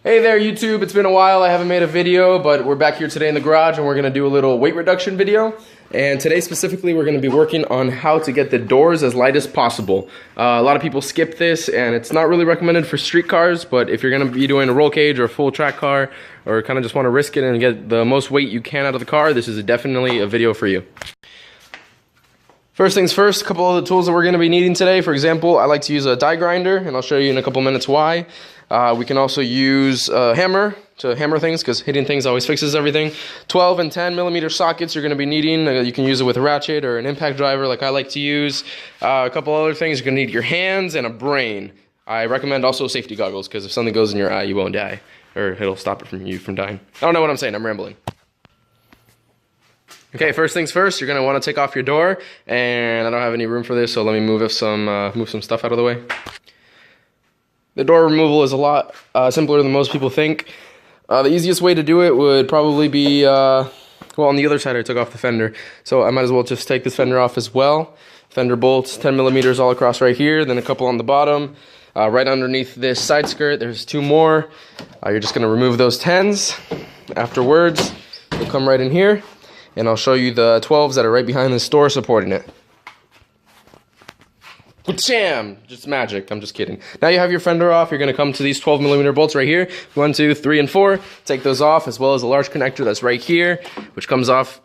Hey there YouTube, it's been a while, I haven't made a video, but we're back here today in the garage and we're going to do a little weight reduction video. And today specifically we're going to be working on how to get the doors as light as possible. A lot of people skip this and it's not really recommended for street cars, but if you're going to be doing a roll cage or a full track car or kind of just want to risk it and get the most weight you can out of the car, this is definitely a video for you. First things first, a couple of the tools that we're going to be needing today. For example, I like to use a die grinder, and I'll show you in a couple minutes why. We can also use a hammer to hammer things, because hitting things always fixes everything. 12 and 10 millimeter sockets you're going to be needing. You can use it with a ratchet or an impact driver like I like to use. A couple other things, you're going to need your hands and a brain. I recommend also safety goggles, because if something goes in your eye, you won't die. Or it'll stop it from you from dying. I don't know what I'm saying, I'm rambling. Okay, first things first, you're going to want to take off your door, and I don't have any room for this, so let me move some stuff out of the way. The door removal is a lot simpler than most people think. The easiest way to do it would probably be, well, on the other side I took off the fender, so I might as well just take this fender off as well. Fender bolts, 10 millimeters all across right here, then a couple on the bottom. Right underneath this side skirt, there's two more. You're just going to remove those 10s. Afterwards, you'll come right in here. And I'll show you the 12s that are right behind this door supporting it. Bam! Just magic. I'm just kidding. Now you have your fender off. You're going to come to these 12 millimeter bolts right here. 1, 2, 3, and 4. Take those off, as well as a large connector that's right here, which comes off,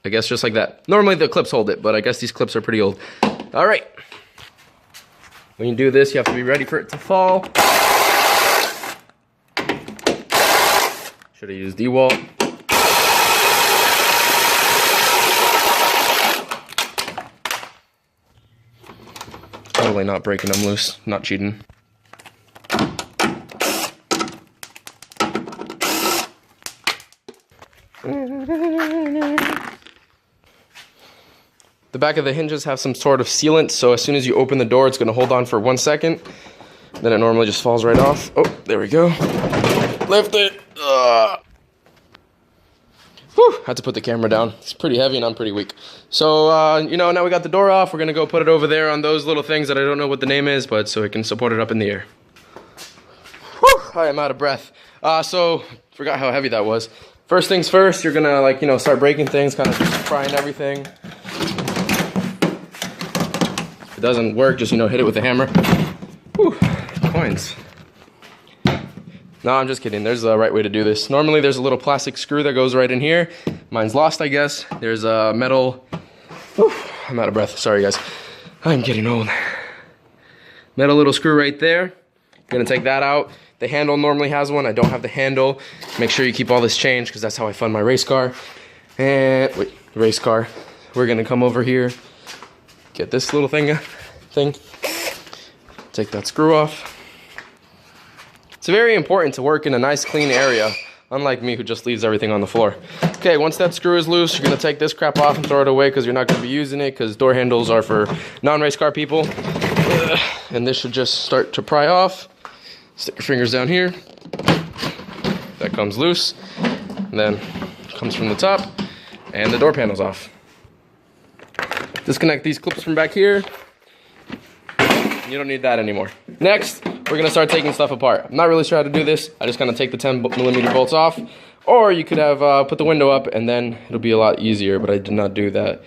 I guess, just like that. Normally the clips hold it, but I guess these clips are pretty old. All right. When you do this, you have to be ready for it to fall. Should have used DeWalt. Totally not breaking them loose, not cheating. The back of the hinges have some sort of sealant, so as soon as you open the door, it's going to hold on for 1 second. Then it normally just falls right off. Oh, there we go. Lift it. Whew, had to put the camera down. It's pretty heavy and I'm pretty weak. So, now we got the door off. We're going to go put it over there on those little things that I don't know what the name is, but so it can support it up in the air. Whew, I am out of breath. Forgot how heavy that was. First things first, you're going to, start breaking things, kind of just prying everything. If it doesn't work, just, hit it with a hammer. Whew, coins. No, I'm just kidding. There's a right way to do this. Normally, there's a little plastic screw that goes right in here. Mine's lost, I guess. There's a metal... Whew, I'm out of breath. Sorry, guys. I'm getting old. Metal little screw right there. Gonna take that out. The handle normally has one. I don't have the handle. Make sure you keep all this changed, because that's how I fund my race car. And... wait, race car. We're gonna come over here. Get this little thing. Take that screw off. It's very important to work in a nice clean area, unlike me who just leaves everything on the floor. Okay, once that screw is loose, you're going to take this crap off and throw it away, because you're not going to be using it, because door handles are for non-race car people. And this should just start to pry off. Stick your fingers down here. That comes loose. And then comes from the top, and the door panel's off. Disconnect these clips from back here. You don't need that anymore. Next, we're going to start taking stuff apart. I'm not really sure how to do this. I just kind of take the 10 millimeter bolts off. Or you could have put the window up and then it'll be a lot easier, but I did not do that.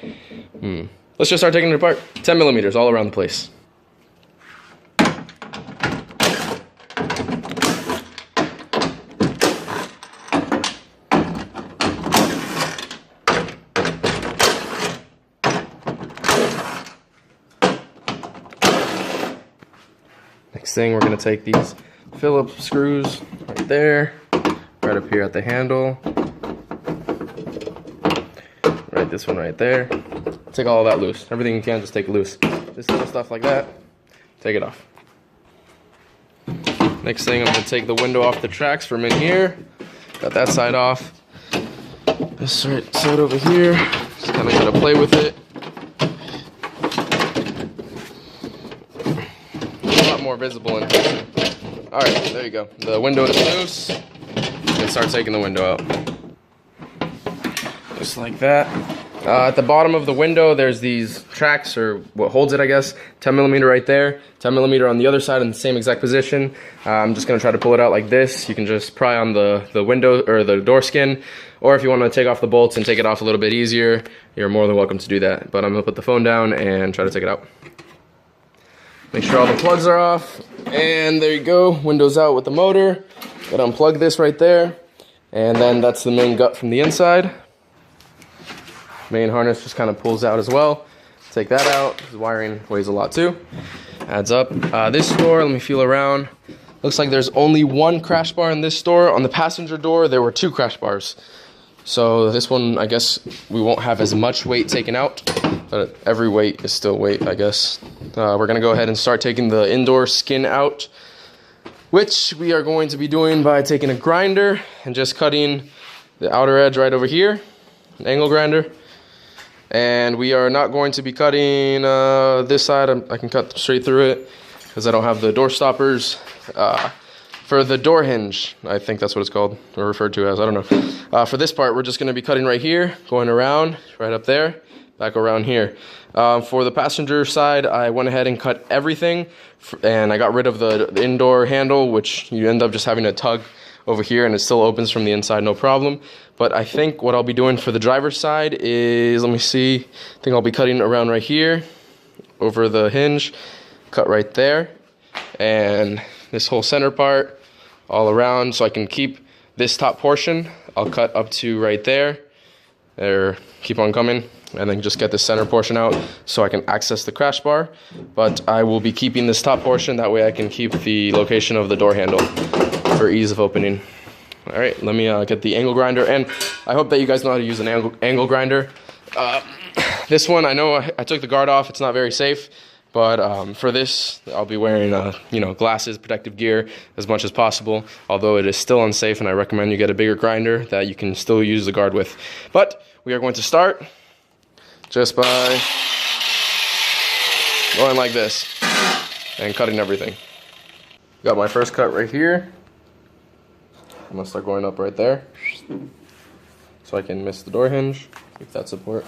Let's just start taking it apart. 10 millimeters all around the place. Next thing, we're going to take these Phillips screws right there, right up here at the handle, right this one right there. Take all of that loose. Everything you can, just take it loose. This little stuff like that, take it off. Next thing, I'm going to take the window off the tracks from in here. Got that side off. This right side over here, just kind of got to play with it. More visible in here. Alright, there you go. The window is loose. You can start taking the window out. Just like that. At the bottom of the window, there's these tracks, or what holds it, I guess. 10mm right there, 10mm on the other side in the same exact position. I'm just gonna try to pull it out like this. You can just pry on the window or the door skin, or if you want to take off the bolts and take it off a little bit easier, you're more than welcome to do that. But I'm gonna put the phone down and try to take it out. Make sure all the plugs are off, and there you go. Windows out with the motor. Gotta unplug this right there, and then that's the main gut from the inside. Main harness just kind of pulls out as well. Take that out. The wiring weighs a lot too. Adds up. This door, let me feel around. Looks like there's only one crash bar in this door. On the passenger door, there were 2 crash bars. So this one, I guess we won't have as much weight taken out, but every weight is still weight, I guess. We're gonna go ahead and start taking the indoor skin out, which we are going to be doing by taking a grinder and just cutting the outer edge right over here, an angle grinder. And we are not going to be cutting this side. I can cut straight through it because I don't have the door stoppers. For the door hinge, I think that's what it's called, or referred to as, I don't know. For this part, we're just going to be cutting right here, going around, right up there, back around here. For the passenger side, I went ahead and cut everything, and I got rid of the indoor handle, which you end up just having to tug over here, and it still opens from the inside, no problem. But I think what I'll be doing for the driver's side is, let me see, I think I'll be cutting around right here, over the hinge, cut right there, and this whole center part, all around, so I can keep this top portion. I'll cut up to right there, or keep on coming, and then just get the center portion out so I can access the crash bar. But I will be keeping this top portion, that way I can keep the location of the door handle for ease of opening. All right, let me get the angle grinder, and I hope that you guys know how to use an angle grinder. This one, I know I took the guard off, it's not very safe, but for this, I'll be wearing glasses, protective gear as much as possible, although it is still unsafe, and I recommend you get a bigger grinder that you can still use the guard with. But we are going to start just by going like this and cutting everything. Got my first cut right here. I'm gonna start going up right there so I can miss the door hinge, keep that support.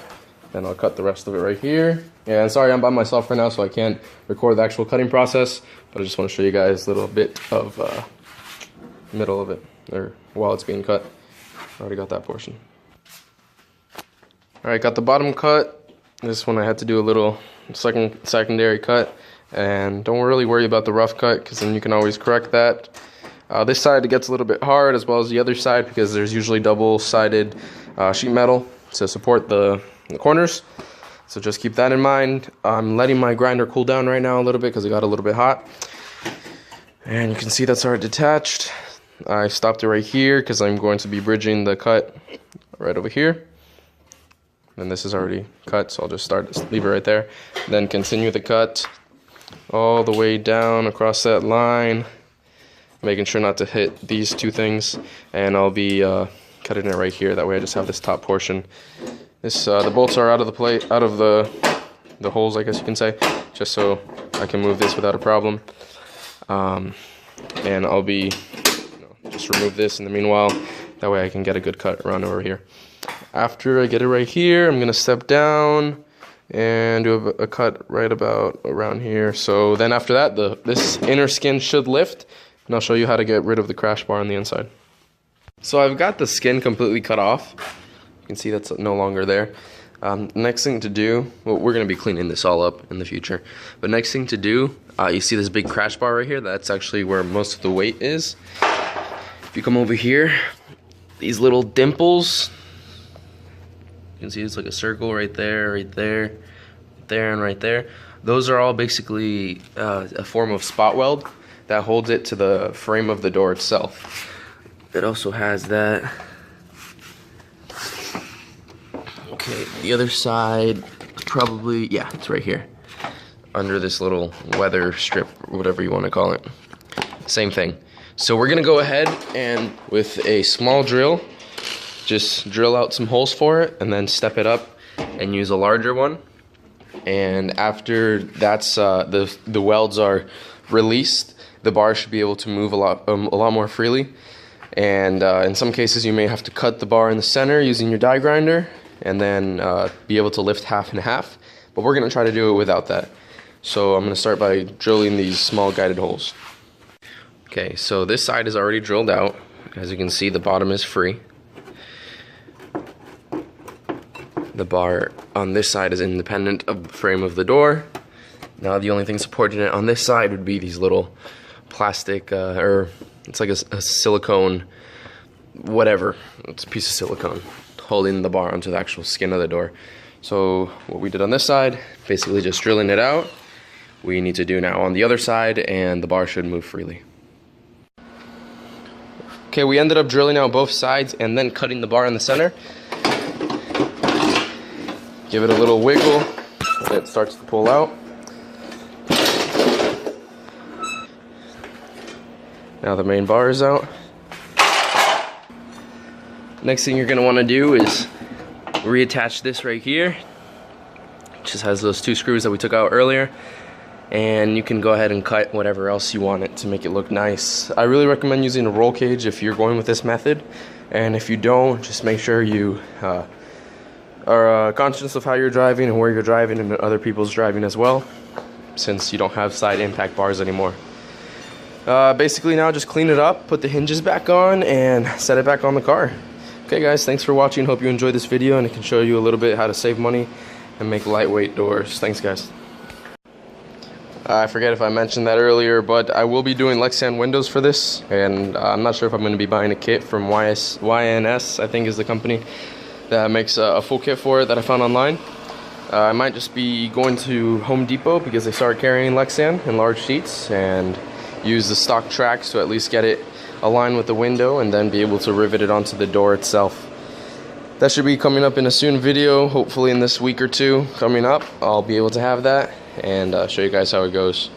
Then I'll cut the rest of it right here. And sorry, I'm by myself right now, so I can't record the actual cutting process, but I just want to show you guys a little bit of middle of it, or while it's being cut. Already got that portion. Alright, got the bottom cut. This one I had to do a little secondary cut, and don't really worry about the rough cut, because then you can always correct that. This side gets a little bit hard, as well as the other side, because there's usually double-sided sheet metal to support the corners. So just keep that in mind. I'm letting my grinder cool down right now a little bit because it got a little bit hot. And you can see that's already detached. I stopped it right here because I'm going to be bridging the cut right over here. And this is already cut, so I'll just leave it right there. Then continue the cut all the way down across that line, making sure not to hit these 2 things. And I'll be cutting it right here. That way I just have this top portion. The bolts are out of the holes, I guess you can say, just so I can move this without a problem. And I'll be just remove this in the meanwhile. That way I can get a good cut around over here. After I get it right here, I'm gonna step down and do a cut right about around here. So then after that, this inner skin should lift, and I'll show you how to get rid of the crash bar on the inside. So I've got the skin completely cut off. You can see that's no longer there. Next thing to do, well, we're going to be cleaning this all up in the future, but next thing to do, you see this big crash bar right here? That's actually where most of the weight is. If you come over here, these little dimples, you can see it's like a circle right there, right there, right there, and right there. Those are all basically a form of spot weld that holds it to the frame of the door itself. It also has that. Okay, the other side, probably, yeah, it's right here. Under this little weather strip, whatever you want to call it. Same thing. So we're gonna go ahead and with a small drill, just drill out some holes for it and then step it up and use a larger one. And after that's the welds are released, the bar should be able to move a lot more freely. And in some cases you may have to cut the bar in the center using your die grinder. and then be able to lift half and half, but we're gonna try to do it without that. So I'm gonna start by drilling these small guided holes. Okay, so this side is already drilled out. As you can see, the bottom is free. The bar on this side is independent of the frame of the door. Now the only thing supporting it on this side would be these little plastic, or it's like a silicone, whatever. It's a piece of silicone holding the bar onto the actual skin of the door. So what we did on this side, basically just drilling it out. We need to do now on the other side, and the bar should move freely. Okay, we ended up drilling out both sides and then cutting the bar in the center. Give it a little wiggle, and it starts to pull out. Now the main bar is out. Next thing you're going to want to do is reattach this right here. It just has those 2 screws that we took out earlier. And you can go ahead and cut whatever else you want it to make it look nice. I really recommend using a roll cage if you're going with this method. And if you don't, just make sure you are conscious of how you're driving and where you're driving and other people's driving as well, since you don't have side impact bars anymore. Basically now just clean it up, put the hinges back on, and set it back on the car. Okay guys, thanks for watching. Hope you enjoyed this video and it can show you a little bit how to save money and make lightweight doors. Thanks guys. I forget if I mentioned that earlier, but I will be doing Lexan windows for this, and I'm not sure if I'm going to be buying a kit from YNS, I think is the company that makes a full kit for it that I found online. I might just be going to Home Depot because they started carrying Lexan in large sheets, and use the stock tracks to at least get it aligned with the window and then be able to rivet it onto the door itself. That should be coming up in a soon video, hopefully in this week or two coming up. I'll be able to have that and show you guys how it goes.